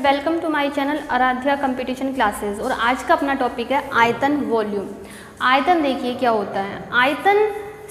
Welcome to my channel Aaradhya competition classes. और आज का अपना टॉपिक है आयतन वॉल्यूम। आयतन देखिए क्या होता है। आयतन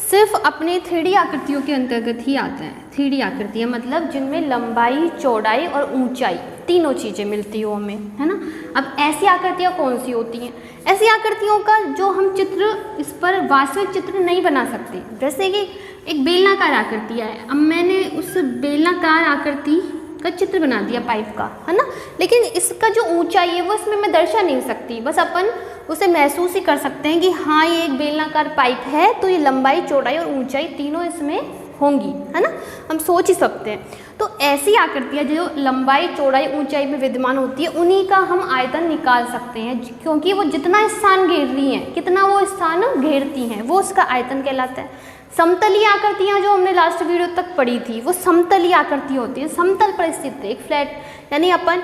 सिर्फ अपने 3D आकृतियों के अंतर्गत ही आता है। 3D आकृतियाँ मतलब जिनमें लंबाई, चौड़ाई और ऊंचाई तीनों चीज़ें मिलती हो हमें, है ना। अब ऐसी आकृतियाँ कौन सी होती हैं? ऐसी आकृतियों का जो हम चित्र इस पर वास्तविक चित्र नहीं बना सकते। जैसे कि एक बेलनाकार आकृति है, अब मैंने उस बेलनाकार आकृति का चित्र बना दिया पाइप का, है ना, लेकिन इसका जो ऊंचाई है वो इसमें मैं दर्शा नहीं सकती। बस अपन उसे महसूस ही कर सकते हैं कि हाँ ये एक बेलनाकार पाइप है, तो ये लंबाई, चौड़ाई और ऊंचाई तीनों इसमें होंगी, है ना, हम सोच ही सकते हैं। तो ऐसी आकृतियाँ जो लंबाई, चौड़ाई, ऊंचाई में विद्यमान होती है उन्हीं का हम आयतन निकाल सकते हैं, क्योंकि वो जितना स्थान घेर रही हैं, कितना वो स्थान घेरती हैं, वो उसका आयतन कहलाता है। समतलीय आकृतियाँ जो हमने लास्ट वीडियो तक पढ़ी थी वो समतलीय आकृति होती है, समतल पर स्थित एक फ्लैट, यानी अपन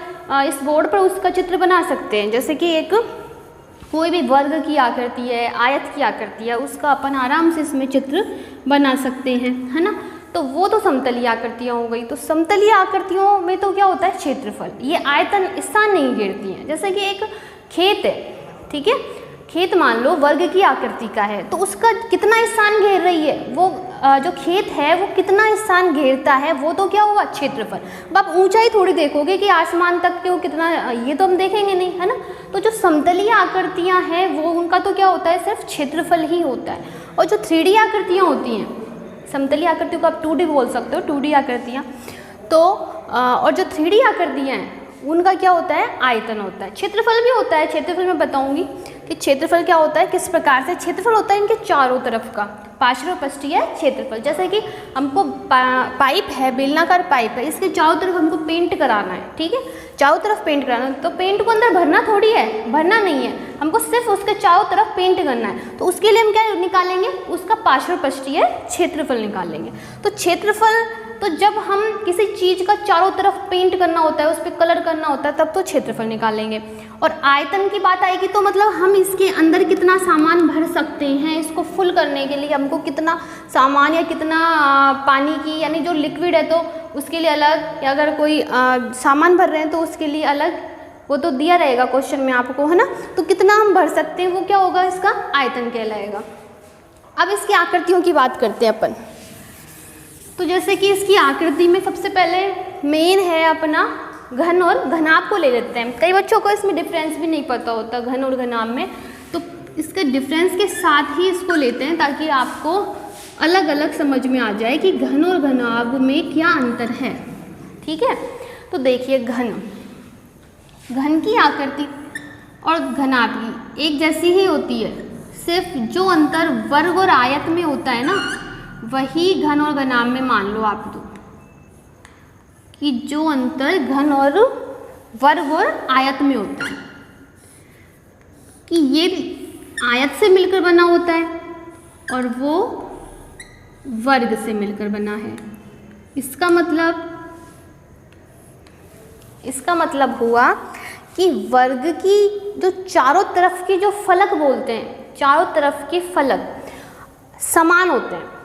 इस बोर्ड पर उसका चित्र बना सकते हैं। जैसे कि एक कोई भी वर्ग की आकृति है, आयत की आकृति है, उसका अपन आराम से इसमें चित्र बना सकते हैं, है ना। तो वो तो समतलीय आकृतियाँ हो गई। तो समतलीय आकृतियों में तो क्या होता है, क्षेत्रफल। ये आयतन स्थान नहीं घेरती हैं। जैसे कि एक खेत है, ठीक है, खेत मान लो वर्ग की आकृति का है, तो उसका कितना स्थान घेर रही है, वो जो खेत है वो कितना स्थान घेरता है, वो तो क्या हुआ, क्षेत्रफल। अब आप ऊंचाई थोड़ी देखोगे कि आसमान तक के वो कितना, ये तो हम देखेंगे नहीं, है ना। तो जो समतलीय आकृतियाँ हैं वो उनका तो क्या होता है, सिर्फ क्षेत्रफल ही होता है। और जो 3D आकृतियाँ होती हैं, समतलीय आकृतियों को आप 2D बोल सकते हो, 2D आकृतियाँ, तो और जो 3D आकृतियाँ हैं उनका क्या होता है, आयतन होता है। क्षेत्रफल भी होता है। क्षेत्रफल मैं बताऊंगी कि क्षेत्रफल क्या होता है, किस प्रकार से। क्षेत्रफल होता है इनके चारों तरफ का, पार्श्व-पृष्ठीय क्षेत्रफल। जैसे कि हमको पाइप है, बेलनाकार पाइप है, इसके चारों तरफ हमको पेंट कराना है, ठीक है, चारों तरफ पेंट कराना है। तो पेंट को अंदर भरना थोड़ी है, भरना नहीं है, हमको सिर्फ उसके चारों तरफ पेंट करना है। तो उसके लिए हम क्या निकालेंगे, उसका पार्श्व-पृष्ठीय क्षेत्रफल निकालेंगे। तो क्षेत्रफल, तो जब हम किसी चीज़ का चारों तरफ पेंट करना होता है, उस पर कलर करना होता है, तब तो क्षेत्रफल निकालेंगे। और आयतन की बात आएगी तो मतलब हम इसके अंदर कितना सामान भर सकते हैं, इसको फुल करने के लिए हमको कितना सामान या कितना पानी की, यानी जो लिक्विड है तो उसके लिए अलग, या अगर कोई सामान भर रहे हैं तो उसके लिए अलग, वो तो दिया रहेगा क्वेश्चन में आपको, है ना। तो कितना हम भर सकते हैं वो क्या होगा, इसका आयतन कहलाएगा। अब इसकी आकृतियों की बात करते हैं अपन। तो जैसे कि इसकी आकृति में सबसे पहले मेन है अपना घन और घनाभ को ले लेते हैं। कई बच्चों को इसमें डिफरेंस भी नहीं पता होता घन और घनाभ में, तो इसके डिफरेंस के साथ ही इसको लेते हैं ताकि आपको अलग अलग समझ में आ जाए कि घन और घनाभ में क्या अंतर है, ठीक है। तो देखिए घन की आकृति और घनाभ की एक जैसी ही होती है, सिर्फ जो अंतर वर्ग और आयत में होता है ना, वही घन और घनाभ में मान लो आप दो कि जो अंतर घन और वर्ग और आयत में होता है, कि ये आयत से मिलकर बना होता है और वो वर्ग से मिलकर बना है। इसका मतलब हुआ कि वर्ग की जो चारों तरफ की जो फलक बोलते हैं, चारों तरफ के फलक समान होते हैं,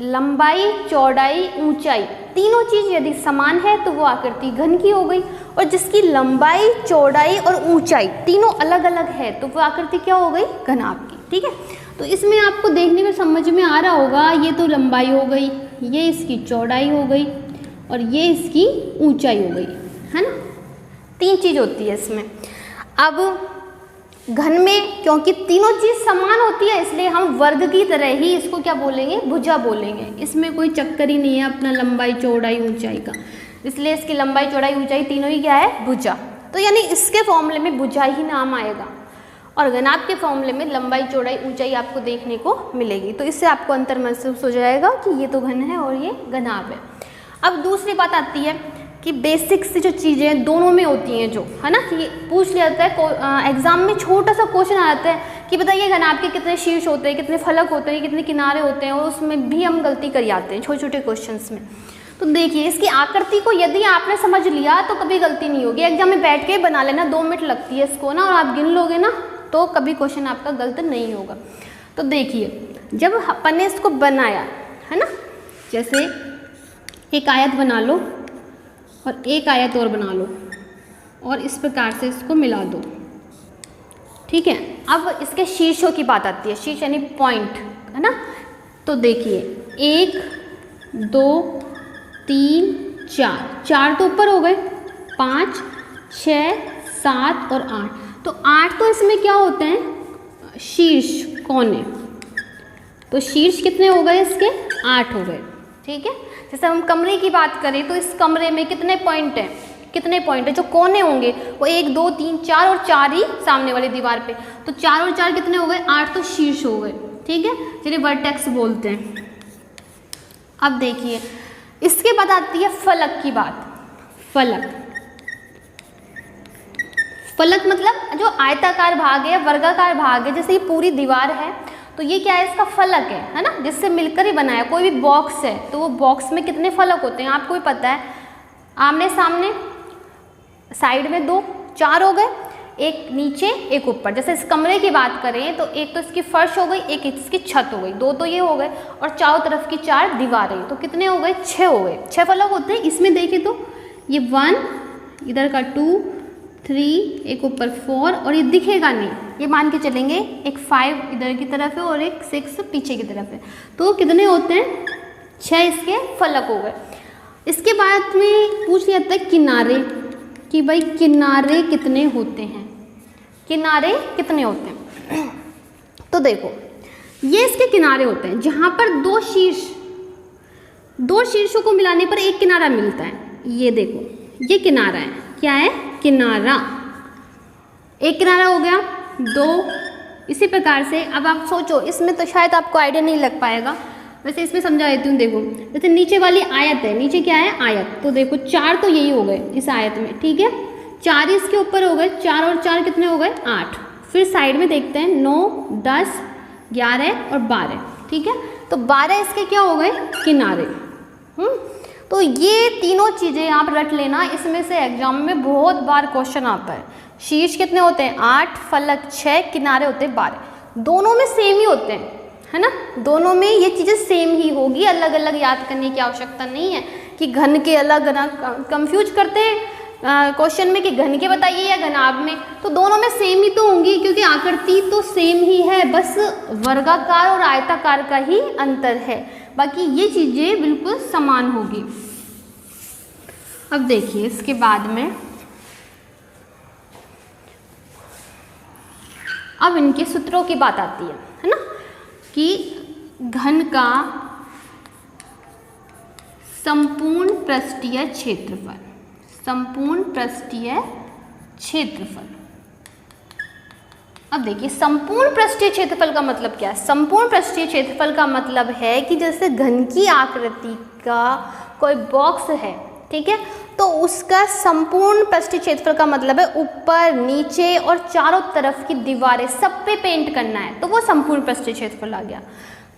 लंबाई, चौड़ाई, ऊंचाई, तीनों चीज़ यदि समान है तो वो आकृति घन की हो गई। और जिसकी लंबाई, चौड़ाई और ऊंचाई तीनों अलग अलग है तो वो आकृति क्या हो गई, घनाभ की, ठीक है। तो इसमें आपको देखने में समझ में आ रहा होगा, ये तो लंबाई हो गई, ये इसकी चौड़ाई हो गई और ये इसकी ऊंचाई हो गई, है ना। 3 चीज़ होती है इसमें। अब घन में क्योंकि तीनों चीज़ समान होती है इसलिए हम वर्ग की तरह ही इसको क्या बोलेंगे, भुजा बोलेंगे। इसमें कोई चक्कर ही नहीं है अपना लंबाई, चौड़ाई, ऊंचाई का, इसलिए इसकी लंबाई, चौड़ाई, ऊंचाई तीनों ही क्या है, भुजा। तो यानी इसके फॉर्मूले में भुजा ही नाम आएगा और घनाभ के फॉर्मूले में लंबाई, चौड़ाई, ऊंचाई आपको देखने को मिलेगी। तो इससे आपको अंतर महसूस हो जाएगा कि ये तो घन है और ये घनाभ है। अब दूसरी बात आती है कि बेसिक से जो चीज़ें दोनों में होती हैं, जो है ना, कि पूछ लिया जाता है एग्जाम में, छोटा सा क्वेश्चन आ जाता है कि बताइए घनाभ के कितने शीर्ष होते हैं, कितने फलक होते हैं, कितने किनारे होते हैं, और उसमें भी हम गलती कर जाते हैं छोटे छोटे क्वेश्चंस में। तो देखिए इसकी आकृति को यदि आपने समझ लिया तो कभी गलती नहीं होगी। एग्जाम में बैठ के बना लेना, 2 मिनट लगती है इसको ना, और आप गिन लोगे ना तो कभी क्वेश्चन आपका गलत नहीं होगा। तो देखिए जब अपन ने इसको बनाया, है ना, जैसे एक आयत बना लो और एक आयत और बना लो, और इस प्रकार से इसको मिला दो। ठीक है, अब इसके शीर्षों की बात आती है, शीर्ष यानी पॉइंट, है ना। तो देखिए 1 2 3 4, 4 तो ऊपर हो गए, 5 6 7 और 8, तो 8 तो इसमें क्या होते हैं, शीर्ष कोने। तो शीर्ष कितने हो गए इसके, 8 हो गए। ठीक है, जैसे हम कमरे की बात करें तो इस कमरे में कितने पॉइंट हैं, कितने पॉइंट है, जो कोने होंगे वो 1 2 3 4 और 4 ही सामने वाली दीवार पे, तो 4 और 4 कितने हो गए, 8 तो शीर्ष हो गए। ठीक है, जिन्हें वर्टेक्स बोलते हैं। अब देखिए इसके बाद आती है फलक की बात। फलक, फलक मतलब जो आयताकार भाग है, वर्गाकार भाग है, जैसे ये पूरी दीवार है तो ये क्या है, इसका फलक है ना, जिससे मिलकर ही बनाया। कोई भी बॉक्स है तो वो बॉक्स में कितने फलक होते हैं आपको भी पता है, आमने सामने, साइड में 2, 4 हो गए, एक नीचे एक ऊपर। जैसे इस कमरे की बात करें तो एक तो इसकी फर्श हो गई, एक इसकी छत हो गई, 2 तो ये हो गए, और चारों तरफ की 4 दीवारें, तो कितने हो गए, 6 हो गए। 6 फलक होते हैं। इसमें देखें तो ये 1, इधर का 2 3, एक ऊपर 4, और ये दिखेगा नहीं, ये मान के चलेंगे एक 5 इधर की तरफ है और एक 6 पीछे की तरफ है, तो कितने होते हैं, 6 इसके फलक हो गए। इसके बाद में पूछ लिया था किनारे, कि भाई किनारे कितने होते हैं, किनारे कितने होते हैं। तो देखो ये इसके किनारे होते हैं, जहाँ पर 2 शीर्षों को मिलाने पर एक किनारा मिलता है। ये देखो ये किनारा है, क्या है, किनारा। एक किनारा हो गया, 2। इसी प्रकार से अब आप सोचो, इसमें तो शायद आपको आइडिया नहीं लग पाएगा, वैसे इसमें समझा देती हूँ। देखो जैसे नीचे वाली आयत है, नीचे क्या है, आयत, तो देखो 4 तो यही हो गए इस आयत में। ठीक है, 4 इसके ऊपर हो गए, 4 और 4 कितने हो गए, 8। फिर साइड में देखते हैं 9 10 11 और 12। ठीक है, तो 12 इसके क्या हो गए, किनारे। तो ये तीनों चीज़ें आप रट लेना, इसमें से एग्जाम में बहुत बार क्वेश्चन आता है। शीर्ष कितने होते हैं, 8, फलक 6, किनारे होते हैं 12। दोनों में सेम ही होते हैं, है ना, दोनों में ये चीज़ें सेम ही होगी, अलग अलग याद करने की आवश्यकता नहीं है कि घन के अलग ना। कंफ्यूज करते हैं क्वेश्चन में कि घन के बताइए या घनाभ में, तो दोनों में सेम ही तो होंगी, क्योंकि आकृति तो सेम ही है, बस वर्गाकार और आयताकार का ही अंतर है, बाकी ये चीज़ें बिल्कुल समान होगी। अब देखिए इसके बाद में अब इनके सूत्रों की बात आती है ना, कि घन का संपूर्ण पृष्ठीय क्षेत्रफल, संपूर्ण पृष्ठीय क्षेत्रफल। अब देखिए संपूर्ण पृष्ठीय क्षेत्रफल का मतलब क्या है। संपूर्ण पृष्ठीय क्षेत्रफल का मतलब है कि जैसे घन की आकृति का कोई बॉक्स है, ठीक है, तो उसका संपूर्ण पृष्ठीय क्षेत्रफल का मतलब है ऊपर नीचे और चारों तरफ की दीवारें सब पे पेंट करना है, तो वो संपूर्ण पृष्ठीय क्षेत्रफल आ गया।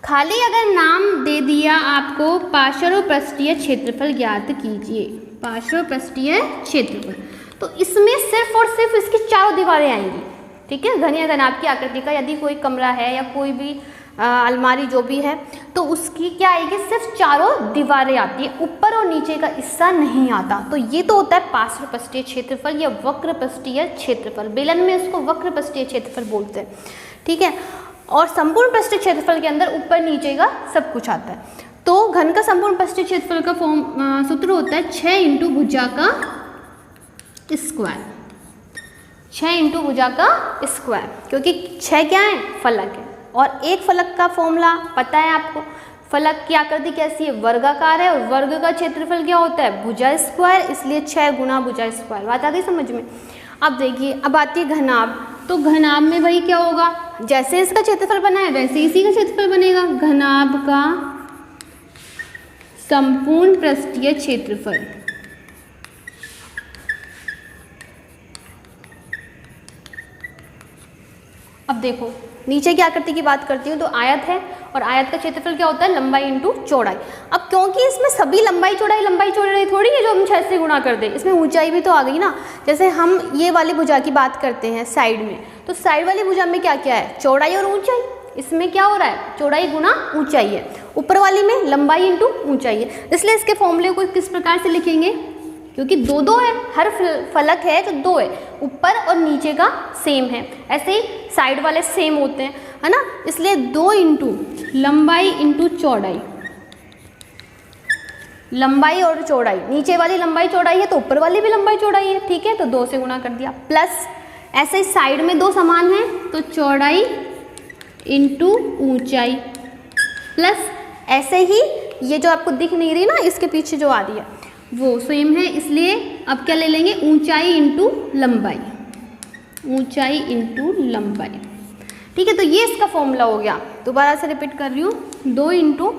खाली अगर नाम दे दिया आपको पार्श्व पृष्ठीय क्षेत्रफल ज्ञात कीजिए, पार्श्व पृष्ठीय क्षेत्रफल, तो इसमें सिर्फ और सिर्फ इसकी चारों दीवारें आएंगी। ठीक है, घन या घनाभ की आकृति का यदि कोई कमरा है या कोई भी अलमारी जो भी है, तो उसकी क्या आएगी, सिर्फ चारों दीवारें आती है, ऊपर और नीचे का हिस्सा नहीं आता। तो ये तो होता है पार्श्व पृष्ठीय क्षेत्रफल या वक्र पृष्ठीय क्षेत्रफल, बेलन में इसको वक्र पृष्ठीय क्षेत्रफल बोलते हैं। ठीक है, और संपूर्ण पृष्ठीय क्षेत्रफल के अंदर ऊपर नीचे का सब कुछ आता है। तो घन का संपूर्ण पृष्ठीय क्षेत्रफल का सूत्र होता है 6 इंटू भुजा का स्क्वायर, 6 इंटू भुजा का स्क्वायर, क्योंकि 6 क्या है, फलक है, और एक फलक का फॉर्मूला पता है आपको। फलक की आकृति कैसी है, वर्गाकार है, और वर्ग का क्षेत्रफल क्या होता है, भुजा स्क्वायर, इसलिए 6 गुना भुजा स्क्वायर। बात आ गई समझ में। अब देखिए अब आती है घनाभ, तो घनाभ में भाई क्या होगा, जैसे इसका क्षेत्रफल बना है वैसे इसी का क्षेत्रफल बनेगा। घनाभ का संपूर्ण पृष्ठीय क्षेत्रफल, अब देखो नीचे की आकृति की बात करती हूँ तो आयत है, और आयत का क्षेत्रफल क्या होता है, लंबाई इंटू चौड़ाई। अब क्योंकि इसमें सभी लंबाई चौड़ाई थोड़ी है जो हम 6 से गुणा कर दें, इसमें ऊंचाई भी तो आ गई ना। जैसे हम ये वाली भुजा की बात करते हैं साइड में, तो साइड वाली भुजा में क्या क्या है, चौड़ाई और ऊंचाई। इसमें क्या हो रहा है, चौड़ाई गुना ऊंचाई है। ऊपर वाली में लंबाई इंटू ऊंचाई है, इसलिए इसके फॉर्मूले को किस प्रकार से लिखेंगे, क्योंकि दो दो है, हर फलक है तो दो है, ऊपर और नीचे का सेम है, ऐसे ही साइड वाले सेम होते हैं, है ना। इसलिए 2 इंटू लंबाई इंटू चौड़ाई, लंबाई और चौड़ाई, नीचे वाली लंबाई चौड़ाई है तो ऊपर वाली भी लंबाई चौड़ाई है, ठीक है, तो 2 से गुणा कर दिया। प्लस ऐसे ही साइड में 2 समान है तो चौड़ाई इंटू ऊंचाई, प्लस ऐसे ही ये जो आपको दिख नहीं रही ना इसके पीछे जो आ रही है वो सेम है, इसलिए अब क्या ले लेंगे, ऊंचाई इंटू लंबाई, ऊंचाई इंटू लंबाई, ठीक है। तो ये इसका फॉर्मूला हो गया। दोबारा से रिपीट कर रही हूँ, 2 इंटू,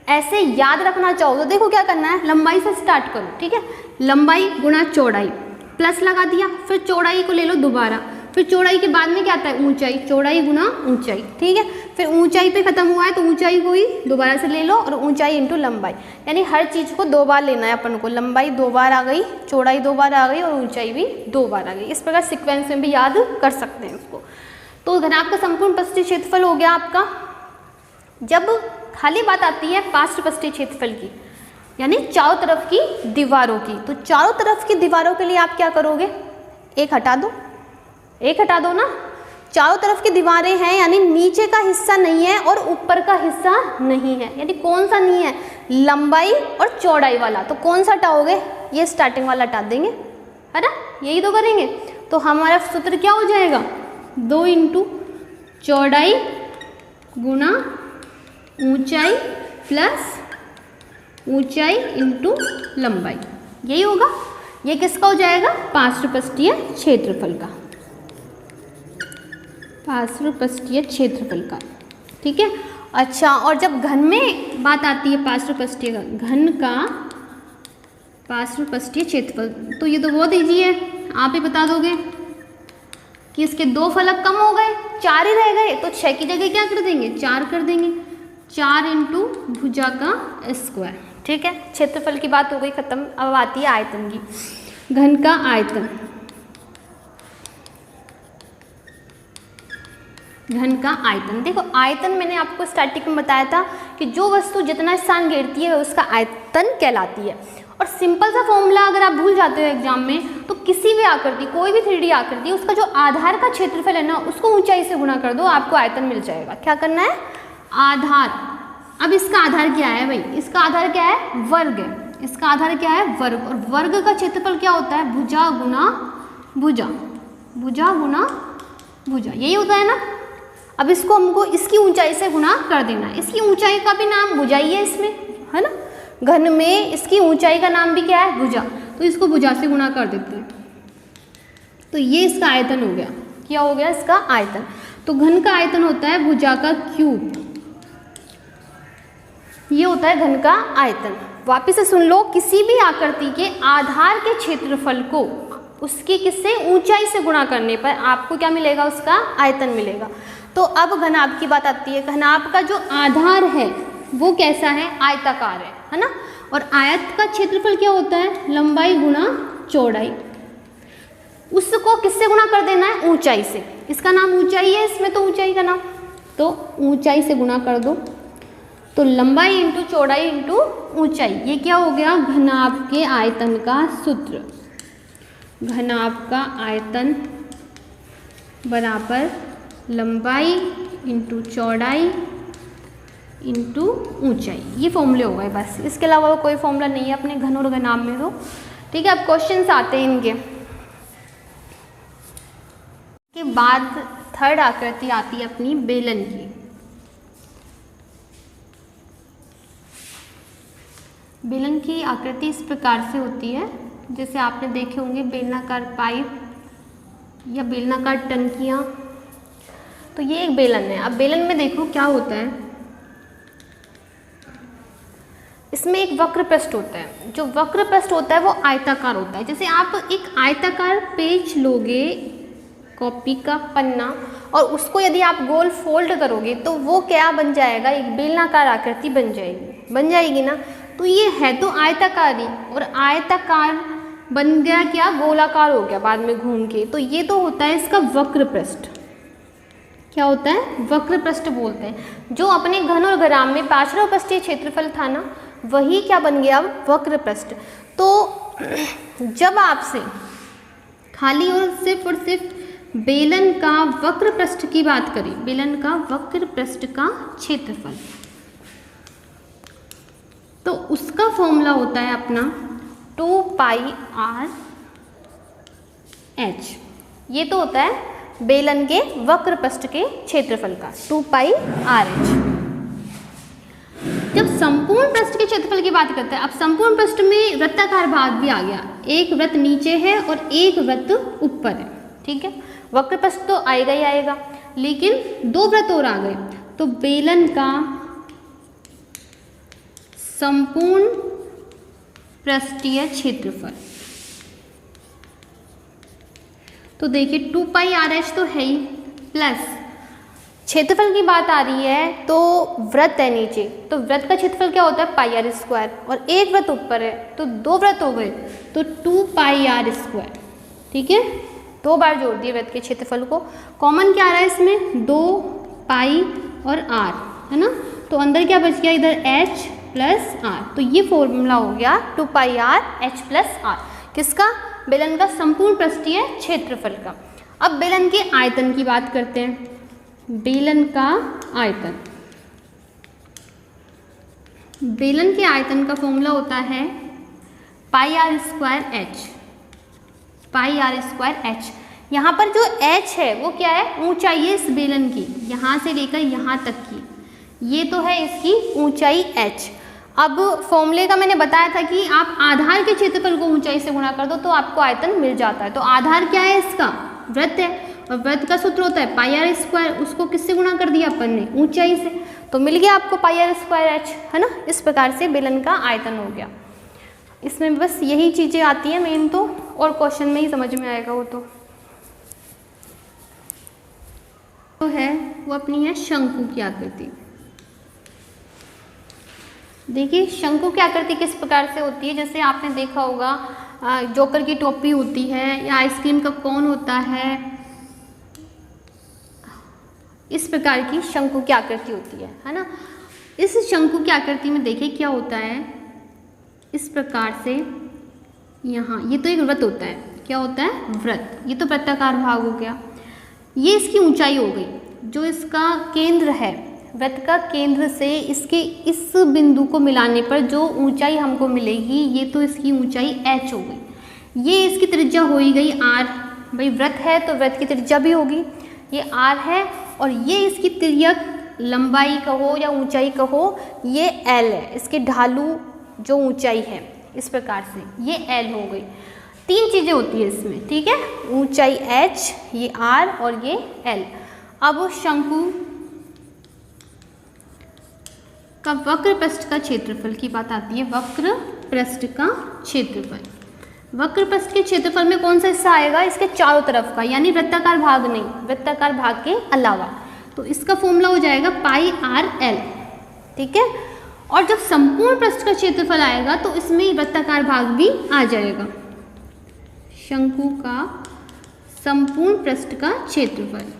ऐसे याद रखना चाहो तो देखो क्या करना है, लंबाई से स्टार्ट करो, ठीक है, लंबाई गुणा चौड़ाई, प्लस लगा दिया, फिर चौड़ाई को ले लो दोबारा, फिर चौड़ाई के बाद में क्या आता है ऊंचाई, चौड़ाई गुना ऊंचाई, ठीक है। फिर ऊंचाई पे खत्म हुआ है तो ऊंचाई को ही दोबारा से ले लो और ऊंचाई इंटू लंबाई, यानी हर चीज़ को 2 बार लेना है अपन को, लंबाई 2 बार आ गई, चौड़ाई 2 बार आ गई और ऊंचाई भी 2 बार आ गई। इस प्रकार सिक्वेंस में भी याद कर सकते हैं उसको। तो घनाभ का संपूर्ण पृष्ठीय क्षेत्रफल हो गया आपका। जब खाली बात आती है पार्श्व पृष्ठीय क्षेत्रफल की, यानी चारों तरफ की दीवारों की, तो चारों तरफ की दीवारों के लिए आप क्या करोगे, एक हटा दो, एक हटा दो ना, चारों तरफ की दीवारें हैं यानी नीचे का हिस्सा नहीं है और ऊपर का हिस्सा नहीं है, यानी कौन सा नहीं है, लंबाई और चौड़ाई वाला, तो कौन सा हटाओगे, ये स्टार्टिंग वाला हटा देंगे, है ना, यही तो करेंगे। तो हमारा सूत्र क्या हो जाएगा, 2 इंटू चौड़ाई गुना ऊंचाई प्लस ऊंचाई इंटू लंबाई, यही होगा। ये किसका हो जाएगा, पार्श्व पृष्ठीय क्षेत्रफल का, पार्श्व पृष्ठीय क्षेत्रफल का, ठीक है। अच्छा, और जब घन में बात आती है पार्श्व पृष्ठीय घन का पार्श्व पृष्ठीय क्षेत्रफल, तो ये तो बहुत ईजी है, आप ही बता दोगे कि इसके 2 फलक कम हो गए, 4 ही रह गए, तो 6 की जगह क्या कर देंगे, 4 कर देंगे, 4 इंटू भुजा का स्क्वायर, ठीक है। क्षेत्रफल की बात हो गई खत्म। अब आती है आयतन की। घन का आयतन, घन का आयतन, देखो आयतन मैंने आपको स्टार्टिंग में बताया था कि जो वस्तु जितना स्थान घेरती है उसका आयतन कहलाती है। और सिंपल सा फॉर्मूला अगर आप भूल जाते हो एग्जाम में, तो किसी भी आकृति, कोई भी 3D आकृति, उसका जो आधार का क्षेत्रफल है ना उसको ऊंचाई से गुणा कर दो, आपको आयतन मिल जाएगा। क्या करना है, आधार। अब इसका आधार क्या है भाई, इसका आधार क्या है, वर्ग है, इसका आधार क्या है, वर्ग, और वर्ग का क्षेत्रफल क्या होता है, भुजा गुना भुजा, भुजा गुना भुजा, यही होता है ना। अब इसको हमको इसकी ऊंचाई से गुणा कर देना है, इसकी ऊंचाई का भी नाम भुजा ही है इसमें, है ना, घन में इसकी ऊंचाई का नाम भी क्या है, भुजा, तो इसको भुजा से गुणा कर देते हैं, तो ये इसका आयतन हो गया। क्या हो गया, इसका आयतन। तो घन का आयतन होता है भुजा का क्यूब, ये होता है घन का आयतन। वापिस से सुन लो, किसी भी आकृति के आधार के क्षेत्रफल को उसकी किससे, ऊंचाई से गुणा करने पर आपको क्या मिलेगा, उसका आयतन मिलेगा। तो अब घनाभ की बात आती है। घनाभ का जो आधार है वो कैसा है, आयताकार है ना। और आयत का क्षेत्रफल क्या होता है, लंबाई गुणा चौड़ाई, उसको किससे गुणा कर देना है, ऊंचाई से। इसका नाम ऊंचाई है, इसमें तो ऊंचाई का नाम, तो ऊंचाई से गुणा कर दो, तो लंबाई इंटू चौड़ाई इंटू ऊंचाई, ये क्या हो गया, घनाभ के आयतन का सूत्र। घनाभ का आयतन बराबर लंबाई इंटू चौड़ाई इंटू ऊंचाई, ये फॉर्मूले हो गए बस, इसके अलावा कोई फॉर्मूला नहीं है अपने घन और घनाभ में। तो ठीक है, अब क्वेश्चंस आते हैं इनके। के बाद थर्ड आकृति आती है अपनी बेलन की। बेलन की आकृति इस प्रकार से होती है, जैसे आपने देखे होंगे बेलनाकार पाइप या बेलनाकार टंकियाँ, तो ये एक बेलन है। अब बेलन में देखो क्या होता है, इसमें एक वक्र पृष्ठ होता है। जो वक्र पृष्ठ होता है वो आयताकार होता है। जैसे आप एक आयताकार पेज लोगे, कॉपी का पन्ना, और उसको यदि आप गोल फोल्ड करोगे तो वो क्या बन जाएगा, एक बेलनाकार आकृति बन जाएगी ना। तो ये है तो आयताकार ही, और आयताकार बन गया क्या, गोलाकार हो गया बाद में घूम के, तो ये तो होता है इसका वक्र पृष्ठ। क्या होता है, वक्र पृष्ठ बोलते हैं। जो अपने घन और घनाभ में पार्श्व पृष्ठीय क्षेत्रफल था ना, वही क्या बन गया, अब वक्र पृष्ठ। तो जब आपसे खाली और सिर्फ बेलन का वक्र पृष्ठ की बात करें, बेलन का वक्र पृष्ठ का क्षेत्रफल, तो उसका फॉर्मूला होता है अपना 2 पाई आर एच। ये तो होता है बेलन के वक्र पृष्ठ के क्षेत्रफल का 2 पाई आर एच। जब संपूर्ण पृष्ठ के क्षेत्रफल की बात करते हैं, अब संपूर्ण पृष्ठ में वृत्ताकार भाग भी आ गया, एक वृत्त नीचे है और एक वृत्त ऊपर है, ठीक है। वक्र पृष्ठ तो आएगा ही आएगा, लेकिन 2 वृत्त और आ गए, तो बेलन का संपूर्ण पृष्ठीय क्षेत्रफल, तो देखिए 2 पाई आर एच तो है ही, प्लस क्षेत्रफल की बात आ रही है तो वृत्त है नीचे, तो वृत्त का क्षेत्रफल क्या होता है पाई आर स्क्वायर, और एक वृत्त ऊपर है तो 2 वृत्त हो गए तो 2 पाई आर स्क्वायर, ठीक है। 2 बार जोड़ दिए वृत्त के क्षेत्रफल को, कॉमन क्या आ रहा है इसमें 2 पाई और आर, है ना, तो अंदर क्या बच गया इधर एच प्लस आर, तो ये फॉर्मूला हो गया 2 पाई आर एच प्लस आर, किसका, बेलन का संपूर्ण पृष्ठीय क्षेत्रफल का। अब बेलन के आयतन की बात करते हैं, बेलन का आयतन, बेलन के आयतन का फॉर्मूला होता है pi r square h, pi r square h. यहाँ पर जो एच है वो क्या है, ऊंचाई है इस बेलन की, यहाँ से लेकर यहाँ तक की, ये तो है इसकी ऊंचाई एच। अब फॉर्मूले का मैंने बताया था कि आप आधार के क्षेत्रफल को ऊंचाई से गुणा कर दो तो आपको आयतन मिल जाता है। तो आधार क्या है इसका, वृत्त है, और वृत्त का सूत्र होता है पाई आर स्क्वायर, उसको किससे गुणा कर दिया अपन ने, ऊंचाई से, तो मिल गया आपको पाई आर स्क्वायर एच, है ना। इस प्रकार से बेलन का आयतन हो गया। इसमें बस यही चीज़ें आती हैं मेन, तो और क्वेश्चन में ही समझ में आएगा वो तो है वो अपनी है शंकु की आकृति। देखिए शंकु की आकृति किस प्रकार से होती है, जैसे आपने देखा होगा जोकर की टोपी होती है या आइसक्रीम का कोन होता है, इस प्रकार की शंकु की आकृति होती है ना। इस शंकु की आकृति में देखिए क्या होता है, इस प्रकार से यहाँ ये तो एक वृत्त होता है, क्या होता है वृत्त, ये तो वृत्ताकार भाग हो गया, ये इसकी ऊंचाई हो गई, जो इसका केंद्र है, वृत्त का केंद्र से इसके इस बिंदु को मिलाने पर जो ऊंचाई हमको मिलेगी ये तो इसकी ऊंचाई h हो गई। ये इसकी त्रिज्या हो ही गई r, भाई वृत्त है तो वृत्त की त्रिज्या भी होगी, ये r है, और ये इसकी तिर्यक लंबाई कहो या ऊंचाई कहो ये l है, इसके ढालू जो ऊंचाई है, इस प्रकार से ये l हो गई। 3 चीज़ें होती है इसमें, ठीक है, ऊंचाई h, ये r और ये l। अब शंकु का वक्र पृष्ठ का क्षेत्रफल की बात आती है, वक्र पृष्ठ का क्षेत्रफल। वक्र पृष्ठ के क्षेत्रफल में कौन सा हिस्सा आएगा, इसके चारों तरफ का, यानी वृत्ताकार भाग नहीं, वृत्ताकार भाग के अलावा, तो इसका फॉर्मूला हो जाएगा पाई आर एल, ठीक है। और जब संपूर्ण पृष्ठ का क्षेत्रफल आएगा तो इसमें वृत्ताकार भाग भी आ जाएगा। शंकु का संपूर्ण पृष्ठ का क्षेत्रफल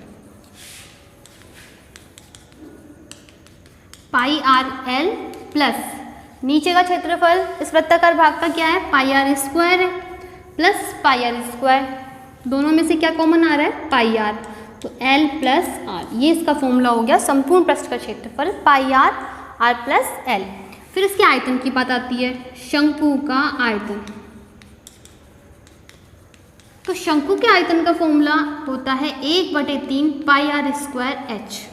पाई आर एल प्लस नीचे का क्षेत्रफल इस वृत्ताकार भाग का क्या है, पाई आर स्क्वायर है, प्लस पाई आर स्क्वायर, दोनों में से क्या कॉमन आ रहा है, पाई आर, तो एल प्लस आर, ये इसका फॉर्मूला हो गया संपूर्ण पृष्ठ का क्षेत्रफल पाई आर, आर प्लस एल। फिर इसके आयतन की बात आती है, शंकु का आयतन। तो शंकु के आयतन का फॉर्मूला होता है 1/3 pi r square h,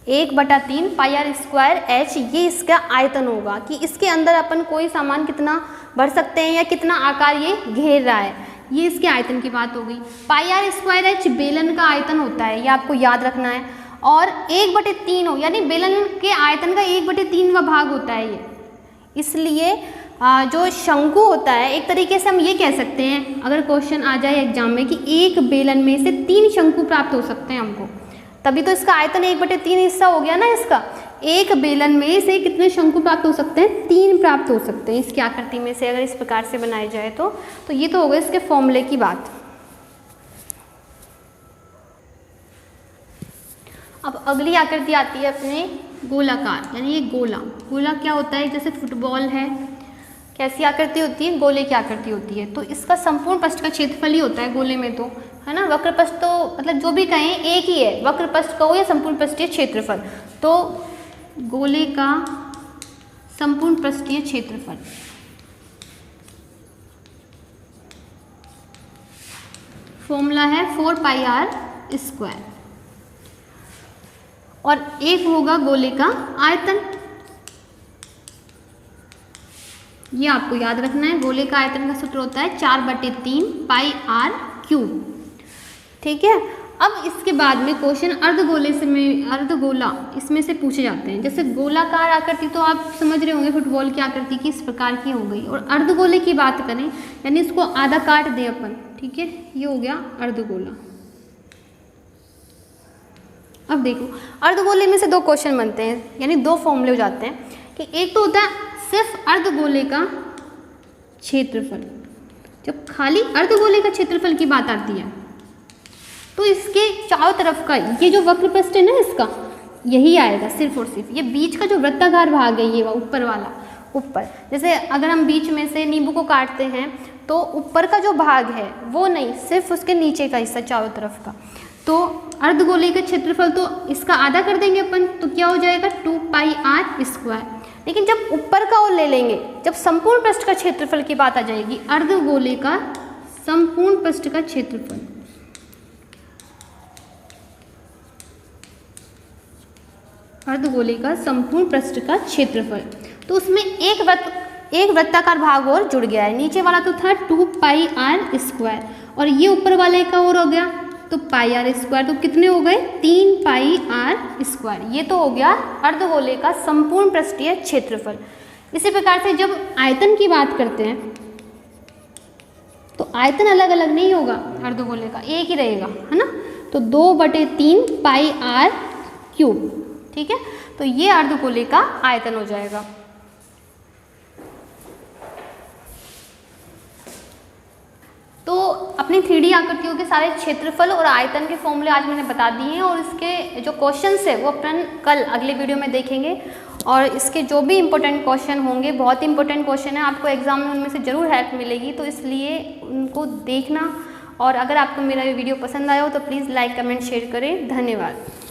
1/3 pi r square h, ये इसका आयतन होगा कि इसके अंदर अपन कोई सामान कितना भर सकते हैं या कितना आकार ये घेर रहा है, ये इसके आयतन की बात हो गई। पाई आर स्क्वायर एच बेलन का आयतन होता है, ये आपको याद रखना है, और 1/3 हो, यानी बेलन के आयतन का 1/3वां भाग होता है ये, इसलिए जो शंकु होता है एक तरीके से हम ये कह सकते हैं, अगर क्वेश्चन आ जाए एग्जाम में कि एक बेलन में से 3 शंकु प्राप्त हो सकते हैं हमको, तभी तो इसका आयतन 1/3 हिस्सा हो गया ना इसका। एक बेलन में से कितने शंकु प्राप्त हो सकते हैं, 3 प्राप्त हो सकते हैं इसकी आकृति में से, अगर इस प्रकार से बनाया जाए तो ये तो हो गया इसके फॉर्मूले की बात। अब अगली आकृति आती है अपने गोलाकार, यानी ये गोला। गोला क्या होता है, जैसे फुटबॉल है कैसी आकृति होती है, गोले की आकृति होती है। तो इसका संपूर्ण पृष्ठ का क्षेत्रफल ही होता है गोले में, तो है ना। वक्र पृष्ठ तो मतलब जो भी कहें एक ही है, वक्र पृष्ठ कहो या संपूर्ण पृष्ठीय क्षेत्रफल। तो गोले का संपूर्ण पृष्ठीय क्षेत्रफल फॉर्मूला है 4πr²। और एक होगा गोले का आयतन, ये आपको याद रखना है। गोले का आयतन का सूत्र होता है 4/3 πr³। ठीक है। अब इसके बाद में क्वेश्चन अर्धगोला इसमें से पूछे जाते हैं। जैसे गोलाकार आकृति तो आप समझ रहे होंगे फुटबॉल की आकृति की इस प्रकार की हो गई, और अर्धगोले की बात करें यानी इसको आधा काट दें अपन, ठीक है, ये हो गया अर्धगोला। अब देखो अर्धगोले में से दो क्वेश्चन बनते हैं, यानी दो फॉर्मूले हो जाते हैं कि एक तो होता है सिर्फ अर्धगोले का क्षेत्रफल। जब खाली अर्धगोले का क्षेत्रफल की बात आती है तो इसके चारों तरफ का ये जो वक्र पृष्ठ है ना, इसका यही आएगा सिर्फ और सिर्फ। ये बीच का जो वृत्ताकार भाग है, ये ऊपर वाला, ऊपर जैसे अगर हम बीच में से नींबू को काटते हैं तो ऊपर का जो भाग है वो नहीं, सिर्फ उसके नीचे का हिस्सा चारों तरफ का। तो अर्धगोले का क्षेत्रफल तो इसका आधा कर देंगे अपन, तो क्या हो जाएगा 2πr²। लेकिन जब ऊपर का और ले लेंगे, जब संपूर्ण पृष्ठ का क्षेत्रफल की बात आ जाएगी, अर्धगोले का संपूर्ण पृष्ठ का क्षेत्रफल, अर्धगोले का संपूर्ण पृष्ठ का क्षेत्रफल, तो उसमें एक वृत्ताकार भाग और जुड़ गया है। नीचे वाला तो था 2πr², और ये ऊपर वाले का और हो गया तो πr², तो कितने हो गए 3πr²। ये तो हो गया अर्धगोले का संपूर्ण पृष्ठीय क्षेत्रफल। इसी प्रकार से जब आयतन की बात करते हैं तो आयतन अलग अलग नहीं होगा, अर्धगोले का एक ही रहेगा, है ना। तो 2/3 πr³, ठीक है। तो ये अर्धगोले का आयतन हो जाएगा। तो अपनी 3D आकृतियों के सारे क्षेत्रफल और आयतन के फॉर्मूले आज मैंने बता दिए हैं, और इसके जो क्वेश्चंस है वो अपन कल अगले वीडियो में देखेंगे। और इसके जो भी इम्पोर्टेंट क्वेश्चन होंगे, बहुत इंपॉर्टेंट क्वेश्चन है, आपको एग्जाम में उनमें से ज़रूर हेल्प मिलेगी, तो इसलिए उनको देखना। और अगर आपको मेरा वीडियो पसंद आया हो तो प्लीज़ लाइक कमेंट शेयर करें। धन्यवाद।